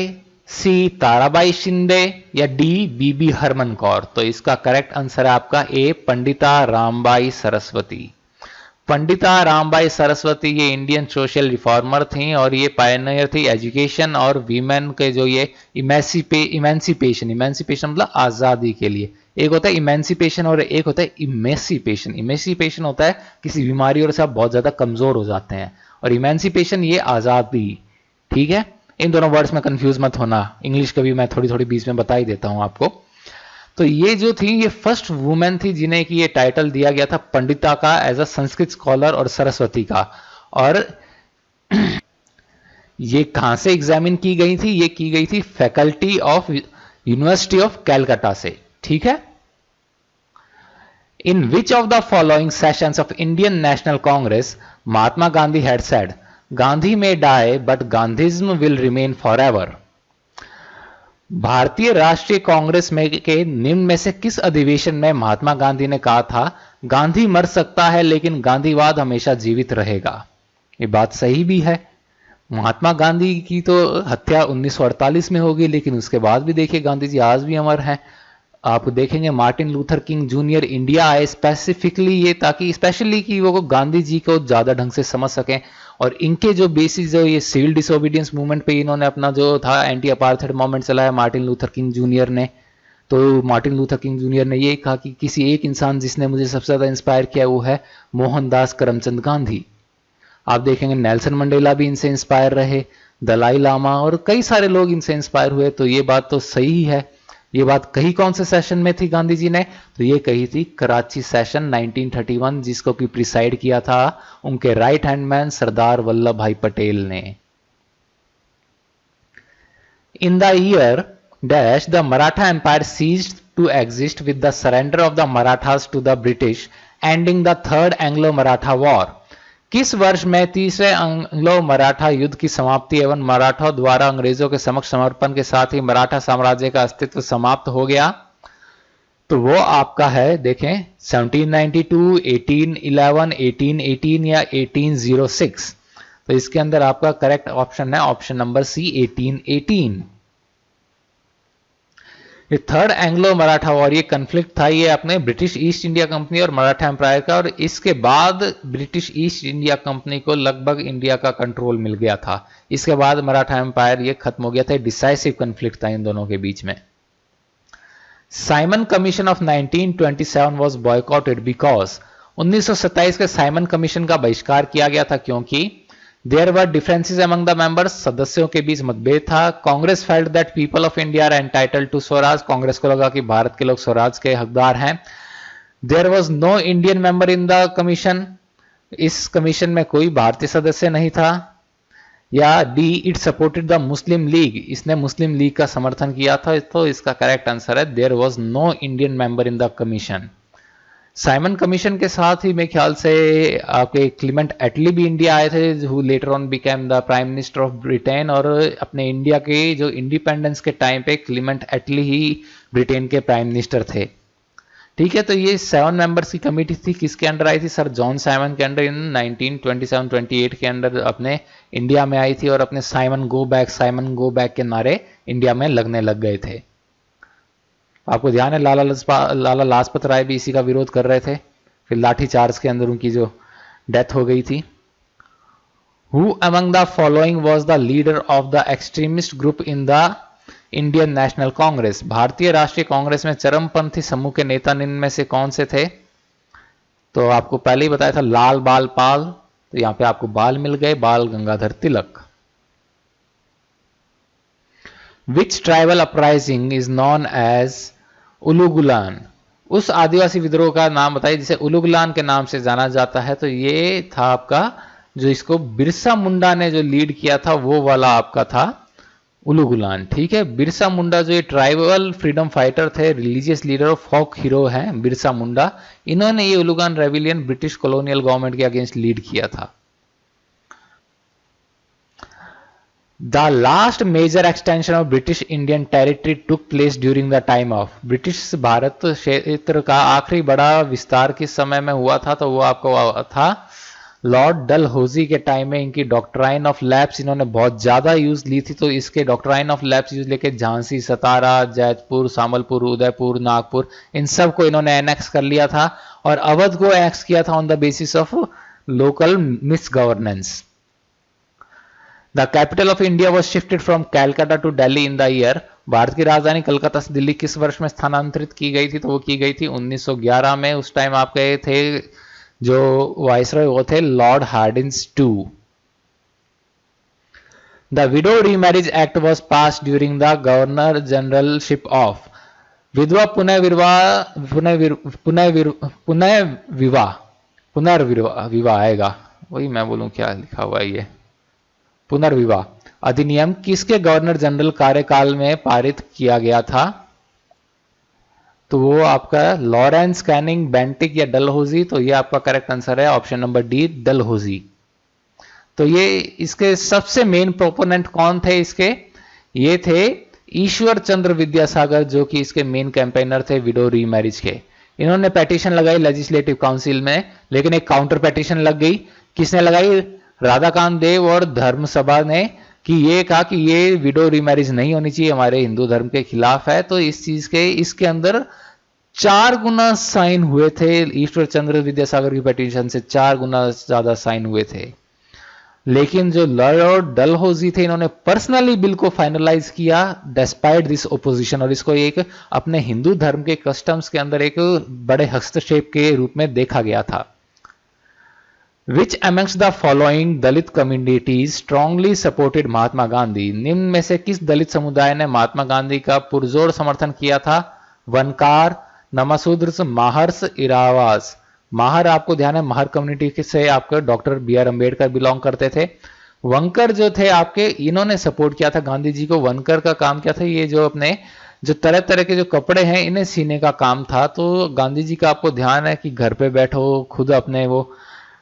सी. ताराबाई शिंदे या डी. बीबी हरमन कौर? तो इसका करेक्ट आंसर है आपका ए, पंडिता रामबाई सरस्वती। पंडिता रामबाई सरस्वती ये इंडियन सोशल रिफॉर्मर थी और ये पायनियर थी एजुकेशन और वीमेन के जो ये इमेंसिपेशन मतलब आज़ादी के लिए। एक होता है इमेंसिपेशन और एक होता है इमेसिपेशन। इमेसिपेशन होता है किसी बीमारी और से आप बहुत ज़्यादा कमज़ोर हो जाते हैं, और इमेंसिपेशन ये आज़ादी। ठीक है, इन दोनों वर्ड्स में कंफ्यूज मत होना, इंग्लिश का भी मैं थोड़ी थोड़ी बीच में बता ही देता हूं आपको। तो ये जो थी ये फर्स्ट वुमेन थी जिन्हें कि ये टाइटल दिया गया था पंडिता का एज अ संस्कृत स्कॉलर और सरस्वती का। और ये कहां से एग्जामिन की गई थी? ये की गई थी faculty of university of Calcutta से। ठीक है। In which of the following sessions of Indian national congress Mahatma Gandhi had said Gandhi may die but Gandhism will remain for ever? भारतीय राष्ट्रीय कांग्रेस में के निम्न में से किस अधिवेशन में महात्मा गांधी ने कहा था गांधी मर सकता है लेकिन गांधीवाद हमेशा जीवित रहेगा? ये बात सही भी है। महात्मा गांधी की तो हत्या 1948 में होगी, लेकिन उसके बाद भी देखिए गांधी जी आज भी अमर हैं। आप देखेंगे Martin Luther king junior India आए स्पेसिफिकली ये ताकि स्पेशली कि वो गांधी जी को ज्यादा ढंग से समझ सकें, और इनके जो बेसिस जो ये सिविल डिसोबीडियंस मूवमेंट पे इन्होंने अपना जो था एंटी अपार्थाइड मूवमेंट चलाया मार्टिन लूथर किंग जूनियर ने। तो मार्टिन लूथर किंग जूनियर ने ये कहा कि किसी एक इंसान जिसने मुझे सबसे ज्यादा इंस्पायर किया वो है मोहनदास करमचंद गांधी। आप देखेंगे नेल्सन मंडेला भी इनसे इंस्पायर रहे, दलाई लामा और कई सारे लोग इनसे इंस्पायर हुए। तो ये बात तो सही है। ये बात कही कौन से सेशन में थी गांधी जी ने? तो ये कही थी कराची सेशन 1931, जिसको कि प्रिसाइड किया था उनके right hand man Sardar Vallabh Bhai Patel ने। In the year dash the Maratha empire ceased to exist with the surrender of the Marathas to the British ending the third Anglo Maratha war? किस वर्ष में तीसरे एंग्लो मराठा युद्ध की समाप्ति एवं मराठा द्वारा अंग्रेजों के समक्ष समर्पण के साथ ही मराठा साम्राज्य का अस्तित्व समाप्त हो गया? तो वो आपका है देखें 1792, 1811, 1818 या 1806। तो इसके अंदर आपका करेक्ट ऑप्शन है ऑप्शन नंबर सी 1818। ये थर्ड एंग्लो मराठा वॉर ये कन्फ्लिक्ट था ये अपने ब्रिटिश ईस्ट इंडिया कंपनी और मराठा एम्पायर का, और इसके बाद ब्रिटिश ईस्ट इंडिया कंपनी को लगभग इंडिया का कंट्रोल मिल गया था। इसके बाद मराठा एम्पायर ये खत्म हो गया था। डिसाइसिव कन्फ्लिक्ट था इन दोनों के बीच में। Simon commission of 1927 was boycotted because 1927 के साइमन कमीशन का बहिष्कार किया गया था क्योंकि there were differences among the members, सदस्यों के बीच मतभेद था। Congress felt that people of India are entitled to Swaraj, Congress को लगा कि भारत के लोग स्वराज के हकदार हैं। There was no Indian member in the commission, इस कमीशन में कोई भारतीय सदस्य नहीं था। या D it supported the Muslim League, इसने मुस्लिम लीग का समर्थन किया था। तो इसका करेक्ट आंसर है there was no Indian member in the commission. Simon Commission के साथ ही मेरे ख्याल से आपके क्लीमेंट एटली भी इंडिया आए थे, who later on became the prime minister of Britain, और अपने इंडिया के जो इंडिपेंडेंस के टाइम पे क्लीमेंट एटली ही ब्रिटेन के प्राइम मिनिस्टर थे। ठीक है, तो ये 7 मेंबर्स की कमेटी थी, किसके अंडर आई थी? सर जॉन साइमन के अंडर इन 1927-28 के अंदर अपने इंडिया में आई थी, और अपने साइमन गो बैक के नारे इंडिया में लगने लग गए थे। आपको ध्यान है लाला लाजपत राय भी इसी का विरोध कर रहे थे, फिर लाठी चार्ज के अंदर उनकी जो डेथ हो गई थी। Who among the following was the leader of the extremist group in the Indian national Congress? भारतीय राष्ट्रीय कांग्रेस में चरमपंथी समूह के नेता निम्न में से कौन से थे? तो आपको पहले ही बताया था लाल बाल पाल, तो यहां पे आपको बाल मिल गए, Bal Gangadhar Tilak. Which tribal uprising is known as Ulgulan? उस आदिवासी विद्रोह का नाम बताइए जिसे उलुगुलान के नाम से जाना जाता है। तो ये था आपका, जो इसको बिरसा मुंडा ने जो लीड किया था वो वाला आपका था उलुगुलान। ठीक है, बिरसा मुंडा जो ये ट्राइबल फ्रीडम फाइटर थे, रिलीजियस लीडर और फोक हीरो हैं बिरसा मुंडा, इन्होंने ये उलुगुलान रेबिलियन ब्रिटिश कॉलोनियल गवर्नमेंट के अगेंस्ट लीड किया था। The last major extension of British Indian territory took place during the time of? British Bharat क्षेत्र का आखिरी बड़ा विस्तार किस समय में हुआ था? तो वो आपको था लॉर्ड डलहौजी के टाइम में। इनकी डॉक्ट्राइन ऑफ लैप्स इन्होंने बहुत ज्यादा यूज ली थी, तो इसके डॉक्ट्राइन ऑफ लैप्स यूज लेके झांसी, सतारा, जैतपुर, सामलपुर, उदयपुर, नागपुर, इन सब को इन्होंने एनेक्स कर लिया था और अवध को एनेक्स किया था on the basis of local misgovernance. The capital of India was shifted from Calcutta to Delhi in the year? Bharat की राजधानी कलकत्ता से दिल्ली किस वर्ष में स्थानांतरित की गई थी? तो वो की गई थी 1911 में। उस टाइम आपके थे जो वाइसरॉय वो थे lord Hardinge two. The widow remarriage act was pass during the governor generalship of? विधवा पुनर्विवाह आएगा, वही मैं बोलूं क्या लिखा हुआ है ये, पुनर्विवाह अधिनियम किसके गवर्नर जनरल कार्यकाल में पारित किया गया था? तो वो आपका लॉरेंस कैनिंग बेंटिक या डलहौजी। तो ये आपका करेक्ट आंसर है ऑप्शन नंबर डी, डलहौजी। तो ये इसके सबसे मेन प्रोपोनेंट कौन थे इसके? ये थे ईश्वर चंद्र विद्यासागर, जो कि इसके मेन कैंपेनर थे विडो रीमैरिज के। इन्होंने पेटिशन लगाई लेजिस्लेटिव काउंसिल में, लेकिन एक काउंटर पेटिशन लग गई। किसने लगाई? राधाकांत देव और धर्म सभा ने, कि ये कहा कि ये विडो रीमैरिज नहीं होनी चाहिए, हमारे हिंदू धर्म के खिलाफ है। तो इस चीज के इसके अंदर 4 गुना साइन हुए थे। ईश्वर चंद्र विद्यासागर की पेटिशन से 4 गुना ज्यादा साइन हुए थे। लेकिन जो लॉर्ड डलहौजी थे, इन्होंने पर्सनली बिल को फाइनलाइज किया डिस्पाइट दिस ओपोजिशन, और इसको एक अपने हिंदू धर्म के कस्टम्स के अंदर एक बड़े हस्तक्षेप के रूप में देखा गया था। Which amongst the following Dalit communities strongly supported Mahatma Gandhi? निम्न में से किस दलित समुदाय ने महात्मा गांधी का पुरजोर समर्थन किया था? वनकार, नमशूद्र, माहर्स, इरावास। माहर आपको ध्यान है, माहर कम्युनिटी से आपके doctor B R Ambedkar belong करते थे। वनकर जो थे आपके, इन्होंने सपोर्ट किया था गांधी जी को। वनकर का काम क्या था? ये जो अपने जो तरह तरह के जो कपड़े हैं इन्हें सीने का काम था। तो गांधी जी का आपको ध्यान है कि घर पे बैठो, खुद अपने वो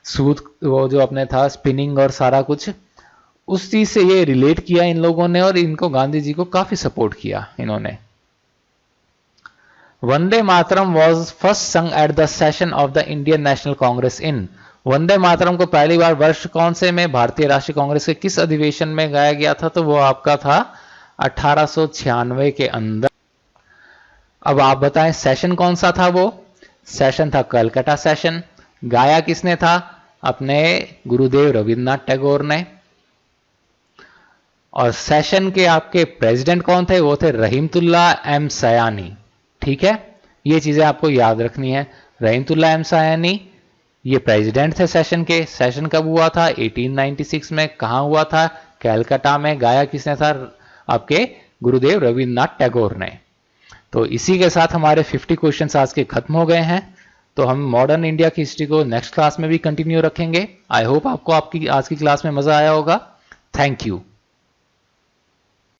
सूत, वो जो अपने था स्पिनिंग और सारा कुछ, उस चीज से ये रिलेट किया इन लोगों ने और इनको गांधी जी को काफी सपोर्ट किया इन्होंने। Vande Mataram was first sung at the session of the Indian national congress in? Vande Mataram को पहली बार वर्ष कौन से में भारतीय राष्ट्रीय कांग्रेस के किस अधिवेशन में गाया गया था? तो वो आपका था 1896 के अंदर। अब आप बताएं सेशन कौन सा था? वो सेशन था कलकत्ता सेशन। गाया किसने था? अपने गुरुदेव रविन्द्रनाथ टैगोर ने। और सेशन के आपके प्रेसिडेंट कौन थे? वो थे रहीमतुल्ला एम सयानी। ठीक है, ये चीजें आपको याद रखनी है। रहीमतुल्ला एम सयानी ये प्रेसिडेंट थे सेशन के। सेशन कब हुआ था? 1896 में। कहां हुआ था? कैलकाटा में। गाया किसने था? आपके गुरुदेव रविन्द्रनाथ टैगोर ने। तो इसी के साथ हमारे 50 क्वेश्चंस आज के खत्म हो गए हैं। तो हम मॉडर्न इंडिया की हिस्ट्री को नेक्स्ट क्लास में भी कंटिन्यू रखेंगे। आई होप आपको आपकी आज की क्लास में मजा आया होगा। Thank you.